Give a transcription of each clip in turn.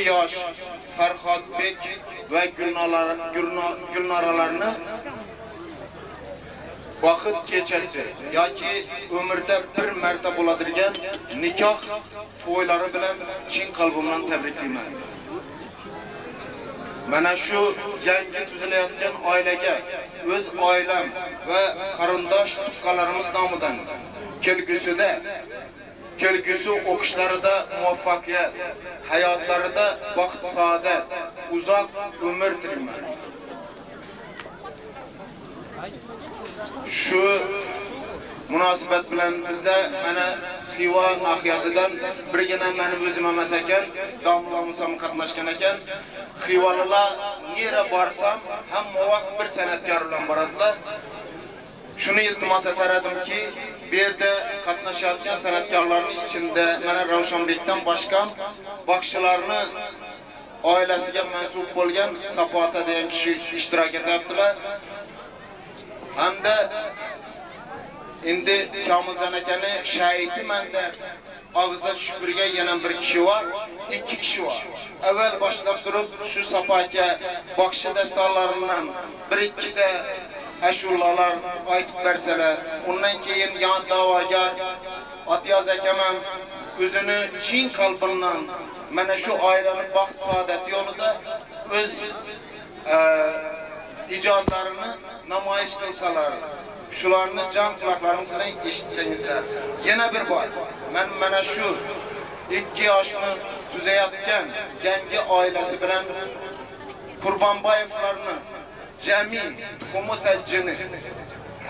yaş Farhod Bek ve Gülnaralarını vakit keçesi yoki ömürde bir marta bo'ladigan nikoh to'ylari bilan chin qalbimdan tabriklayman. Mana shu yangi tuzilayotgan oilaga o'z oilam va qarindosh tuqqanlarimiz nomidan kelgusi o'qishlarida muvaffaqiyat, hayotlarida baxt, saodat, uzoq umr tilayman. Şu munosabat bilan bizda mana Xiva nahiyasidan birgina mening o'zim emas ekan, domlamusam qatnashgan ekan. Xivalilar nera borsam hamma vaqt bir san'atkor bilan boradilar. Shuni iltimos etaradimki, bu yerda qatnashayotgan san'atkorlarning ichida mana Ravshanbekdan boshqa baxshilarni oilasiga mansub bo'lgan Sapota degan kishi ishtirok etyaptilar. Hamda endi Komiljon akani shahidman deb og'izda tushirgan yana bir kishi var, ikki kishi var. Avval boshlab turib shu Sapoga baxshi dasturlaridan bir ikkita ashulalar aytib bersalar, undan keyin yan da'vogar Atiyaz akam ham o'zini chin qalbidan mana shu oilaning baxt saodat yo'lida o'z ijodlarini namoyish qilsalar, shularni jon quloqlaringiz bilan eshitsangizlar. Yana bir bor, men mana shu 2 yoshni tuzayotgan yangi oilasi bilan Qurbonboyevlarni jami tuxumitajini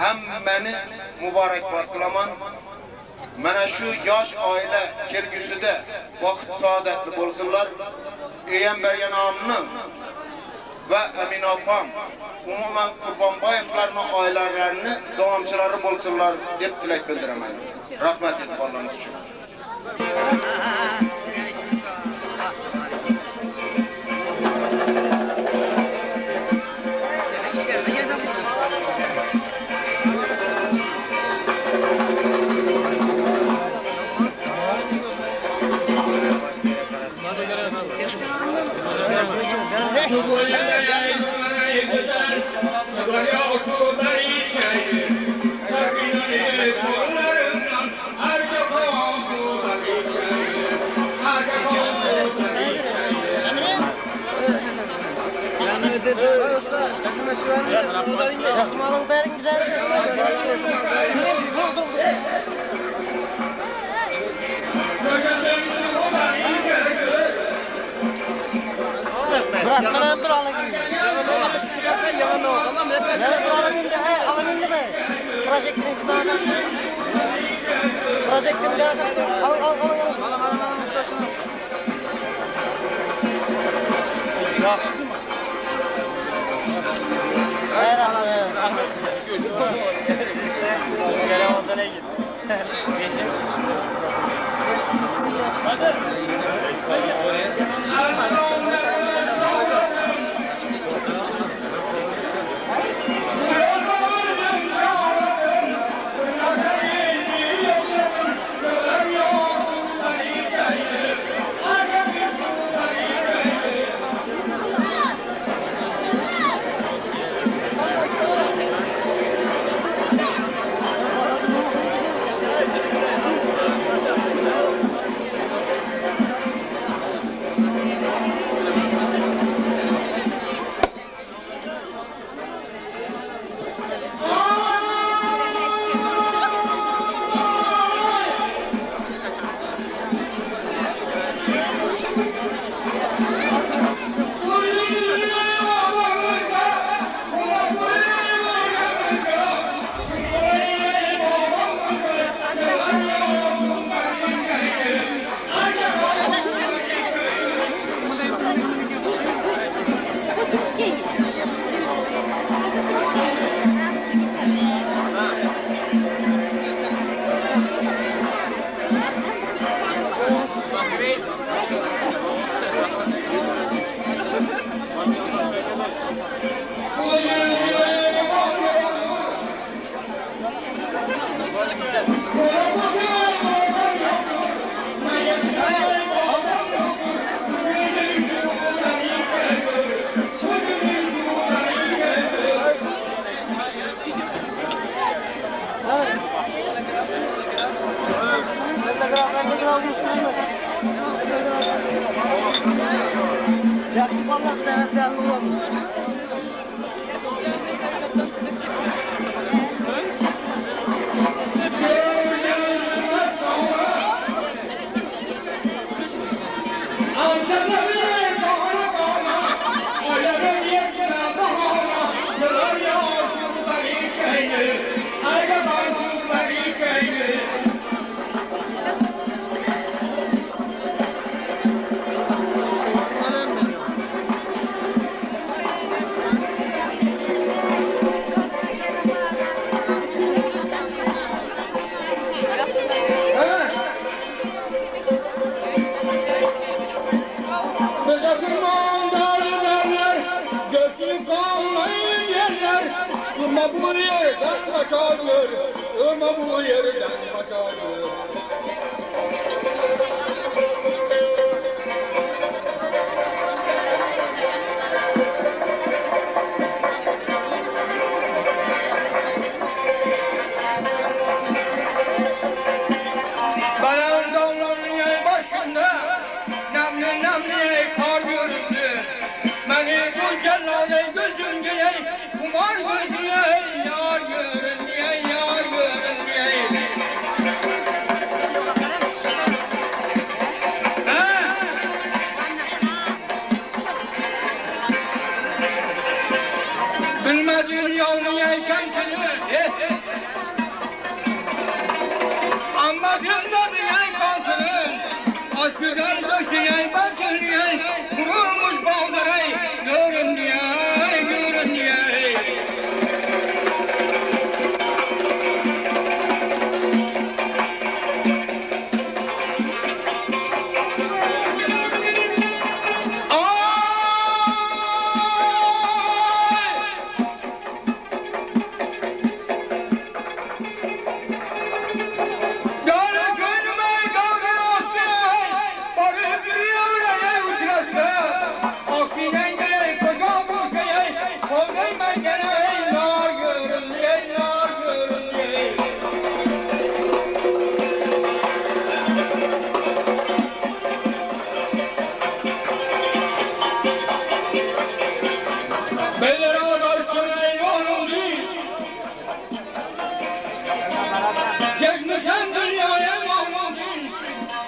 hammani muborakbod qilaman. Mana shu yosh oila kelgusida baxt saodatli bo'lsinlar. Eyam bergan nomni va Amina opam umuman Qurbonboyevlarning oilalarini davomchilari bo'lsinlar deb tilak bildiraman. Rahmat etib qolamiz uchun. Resim alın berin güzel. Bırak bana bir alın gibi. Alın indi, alın indi mi? Projektinizi bana. Projektini bana. Alın. Yaxşı. Telefonda ne gitti? Hadi. Allah bize rəhbərlik olmuş. Bu yerden kaçardır, ama bu yerden kaçardır. Bana dağların başında namlı namlı kar göründü. Beni bu cellale gözünce kumar gözüne yar görünüyor, yar görünüyor. Bilmediğin yavruya kentini, anladın da diyen kantını, aşkıdan döşeyen bakın, kurulmuş baldırı, görünüyor, görünüyor. Geçmişen dünyaya mahmudun,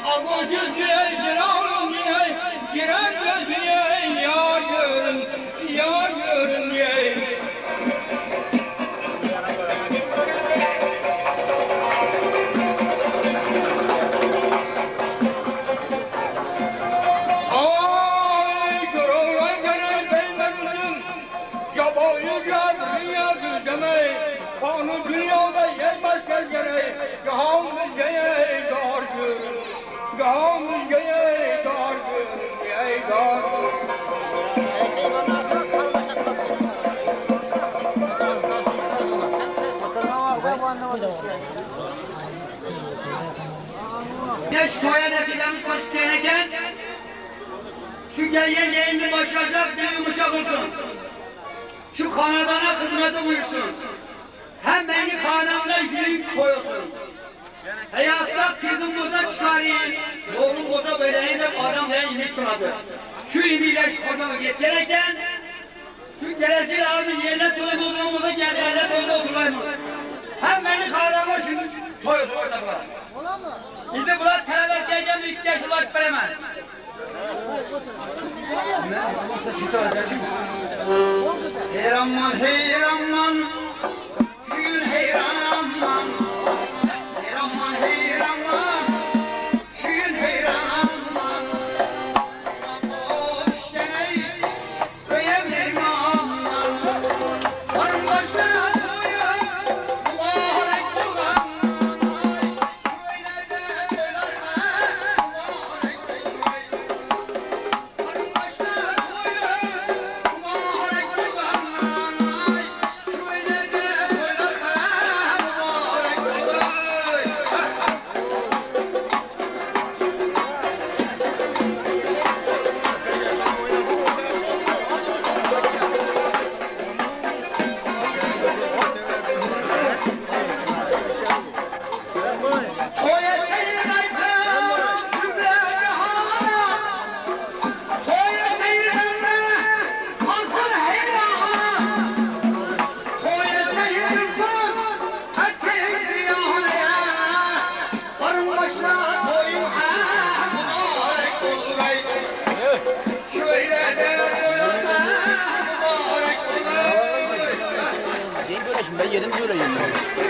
avucuz girer girarım diye, girer gözüye yar görün, yar görün diye. Ay kırılan gene beylerimizin, cabayı dünya düzlemeyi, onu dünyada yetmez gezgene, gahamız geye dar görün, gahamız geye dar görün, geye dar görün. Geç toya nesilemiz koştuğunken şu geliyen yayını başlayacak bir yumuşak olsun. Şu kanadana hizmeti buyursun. Hem beni kanamda yürüyüp koyulsun. Hayatta kızımıza çıkarayım. Oğlumuza böyle edip adam diye imiş sınadı. Şu imiyle şu kocalık yeterken şu gelesi lazım yerine toyun olduğumuza geldi. Yerine toyunda oturmaymış. Hem beni kanamda şimdi koyulsun orada var. Şimdi bunlar telavet diyeceğim, ihtiyaçlılar veremez. Heyranman, heyranman, gün heyranman. Heyranman, heyranman, gün heyranman. Hoş gel, öyem heyranman. Varım başına toyun, mübarek bulan. yedim böyle yedim.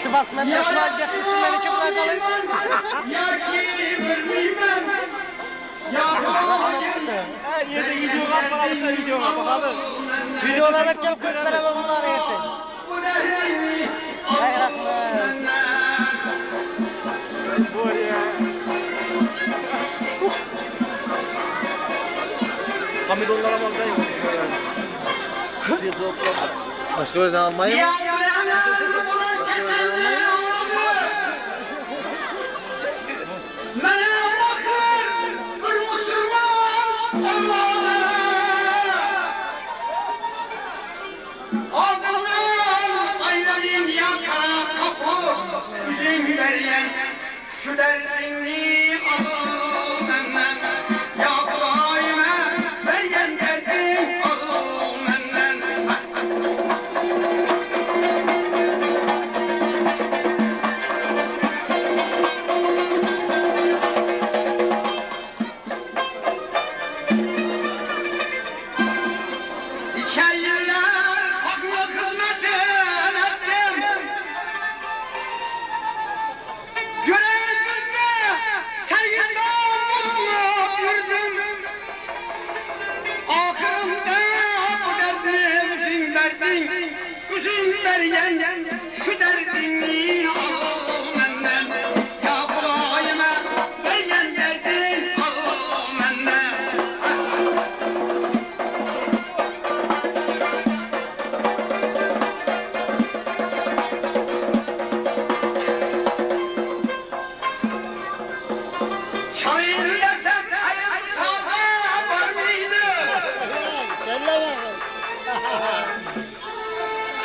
Şu basmanın yaşına geçmişsin beni ki buna kalın. Ya ki bilmem. Ya Her yerde video var para mısın video var bakalım. Videolara bakacağım 40 sene var bunlar neyse. bu derdimi Hay rahmet. Bu ya. Hamidonlara bak da yok. Başka bir almayı mı? Şu derdini al benden. Ya Allah'ıma vergen derdin al benden. İçer yıllar haklı hizmetim ettim. Yüreğimde sevginden bulup yürüdüm. Ahırımda bu derdim derdin. Üzüm vergen şu derdini al benden. Ya Allah'ıma vergen derdin al benden. Çalayım desem ayıp safa var mıydı? Söyle be.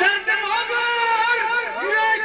Derdim ağır, yürek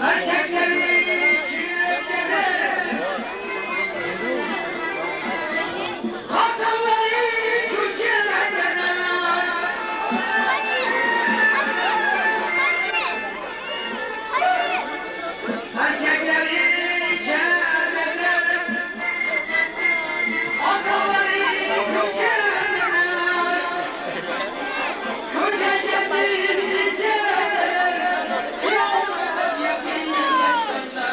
Erkekleri çiğnedi, kadınları küçüledi. Erkekleri çiğnedi, kadınları küçüledi. Küçecek bir bitireler, kıyamet yakınlaştığında.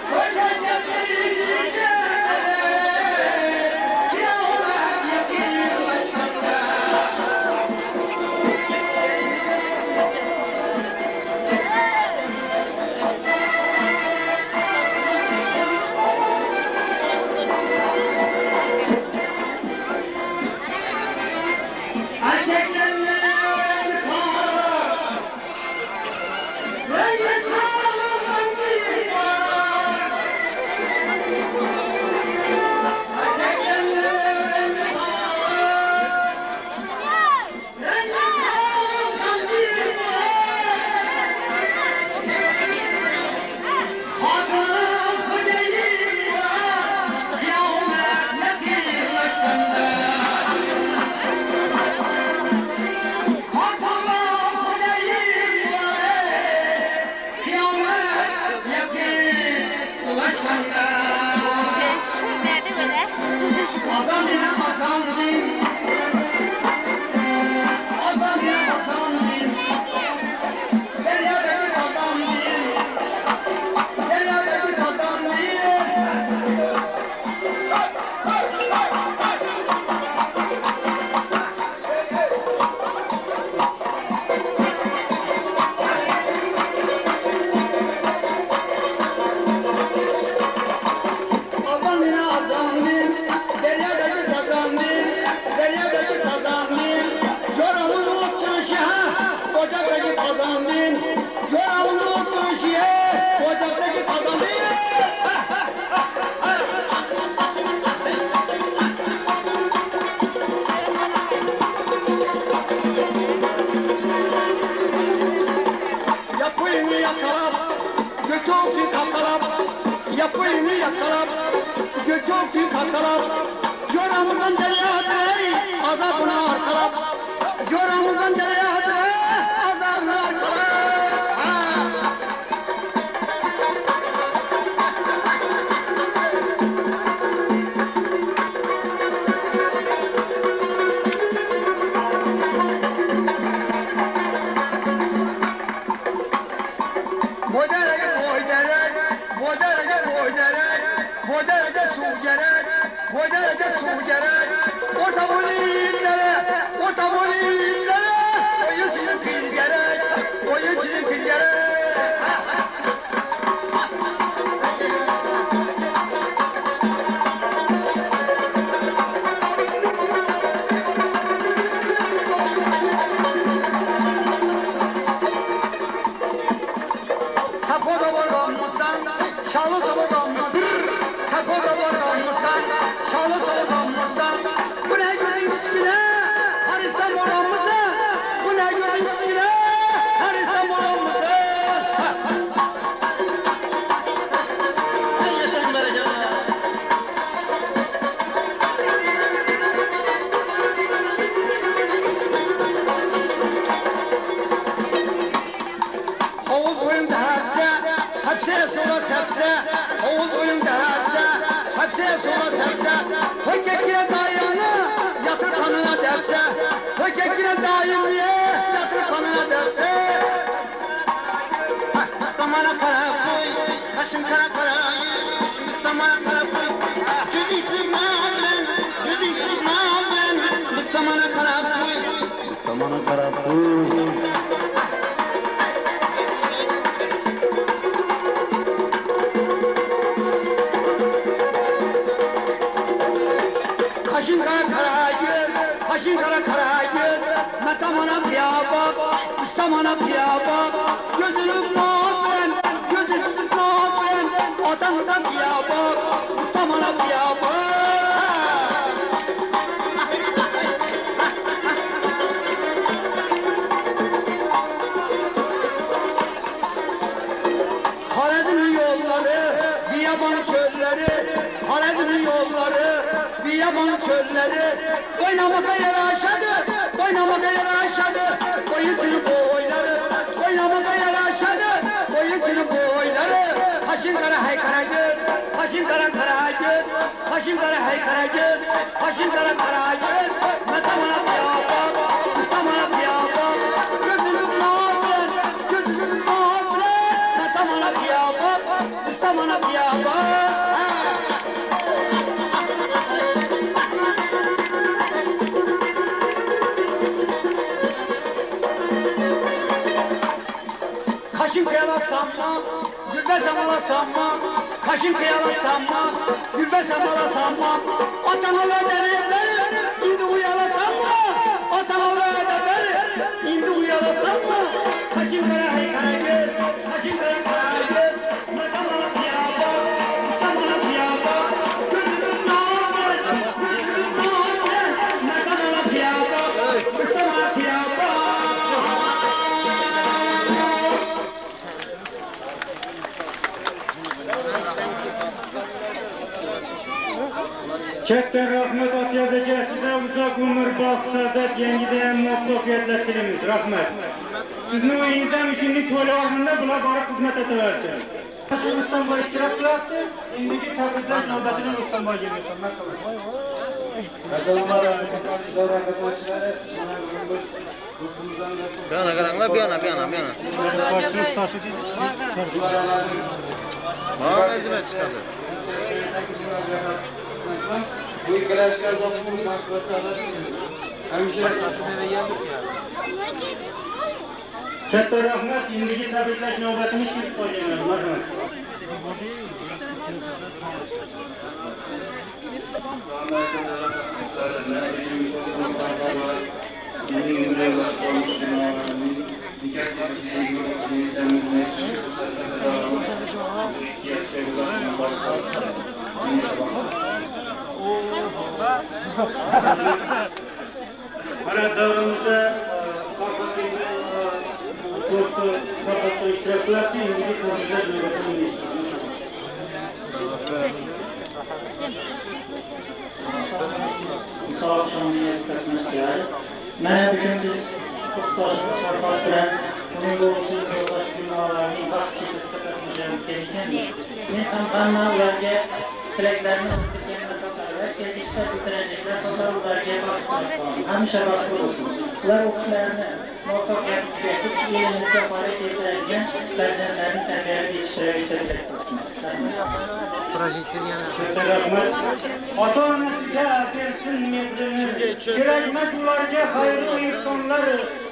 Küçecek bir bitireler, kıyamet yakınlaştığında. Erkeklerin rengi sağlar, rengi sağlar var. Erkeklerin rengi sağlar, rengi sağlar. Kadın kudeyim var, kıyamet yakınlaştığında. Yapayım yakalap, götür kakalap. Yapayım yakalap, götür kakalap. Yoramızdan deliyadır, azabına arkalap. Yoramızdan deliyadır, azabına arkalap. Boderece su gerek, boderece su gerek. Orta boyu inlere, oyun çiğni fil gerek, oyun çiğni fil gerek. Sapoda varlanmasan, şalı salıdanmasan. Sapoda varlanmasan, şalı salıdanmasan. Bu ne gülün üstüne, Haristan olanmazı. Bu ne gülün üstüne, Haristan olanmazı. Yaşayın bereket. Havuz boyunda hepsi sola sepse. Havuz boyunda hepsi sola sepse. Hökekine dayanı yatır kanına depse. Hökekine daimliye yatır kanına depse. Müslümana kara koy, başım kara kara yüz. Müslümana kara koy, gözü sıkma ben, gözü sıkma ben. Müslümana kara koy, Müslümana kara koy. Kaşın kara kara göz, metamana piya bak, İslamana piya bak. Gözünü ben, gözünü ben, atanıza piya bak, İslamana piya bak. yaban çölleri, Haledin yolları, bir yaban çölleri. Oynamaka yaraşadı, oynamaka yaraşadı, oyuncunu boyları. Oynamaka yaraşadı, oyuncunu boyları. Haşin kara hay kara gül, haşin kara kara gül, haşin kara hay kara gül, haşin kara kara gül. Metamana piyabak, ustamana piyabak, gözünün mağablen, gözünün mağablen. Metamana piyabak, ustamana piyabak. Kaşın kıyalasam mı, gülbesem alasam mı? Kaşın kıyalasam mı, gülbesem alasam mı? Atan ola deneyimleri, indi uyalasam mı? Atan ola deneyimleri, indi uyalasam mı? Kaşın kara hay kara gül, kaşın kara kara gül. Metamana piyaba, ustamana piyaba. Gözünün nâmen, gözünün nâmen. Metamana piyaba, ustamana piyaba. Katta rahmat Atyaz aka, sizə uzaq ömür, baxt, saadat, yengidəyən muvaffaqiyətlər dilimiz. Rahmat. Sizin oyunuzda müşünlük toylarında bula barı xizmət etələrsin. Şu İstanbul iştirak qılaxdı, indiki təbriklər növbətini İstanbul'a geliyorsun. Məzəllər, əməklər, arkadaşları, sana bugün dostumuzdan da... Bir yana qaranlar, bir yana. Başınız taşı değil. Bana məcmə çıxardı. Bu arkadaşlar zaten başbaşları Katta rahmat, indiki tabriklash navbatini shu qo'yganlar. Marhamat. Mana davrimizda do'sti Farhodjon ishtirok qilyapti, indiki tabriklash navbatini Sağ Mana bugun biz kursdoshimiz Farhod bilan uning o'g'li yo'ldosh binolarning vaqt kechasida qatnashamiz ekan. Men ham hamma ularga tilaklarni o'qitgan va kelishda bitirajaklar so'zlar ularga baxsh hamisha baxsh bo'lsin. Ular o'qishlarini muvaffaqiyatga yetib elimizga foyda keltiradigan farzandlarni tarbiyalab yetishtirishda rahmat. Ota-onasiga bersin mehrini, kerakmas ularga xayru insonlar,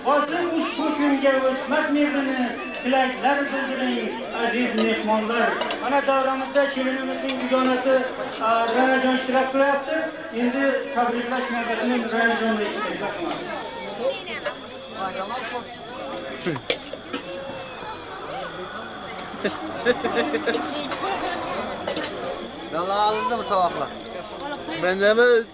hozir ushbu kunga o'chmas mehrini, tilaklar bildiring aziz mehmonlar. Mana davramizda kelinimizning dugonasi Ranajon ishtirok qilyapti. Endi tabriklash navbatini Ranajonga yetkazamiz. Dala alındı mı tavakla? Bendemiz.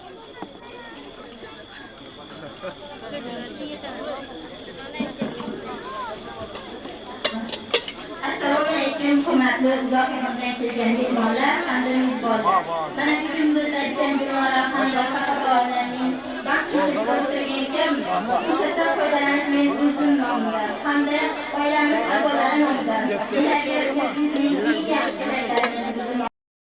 Assalomu alaykum, hurmatli uzoq yillardan kelgan mehmonlar hamda mezbonlar. Mana bugun biz aytgan binolar hamda xabarlarning vaqt kechasida o'tirgan ekanmiz. Fursatdan foydalanish men o'zim nomidan hamda oilamiz a'zolari nomidan ularga o'zimizning eng yaxshi tilaklarimni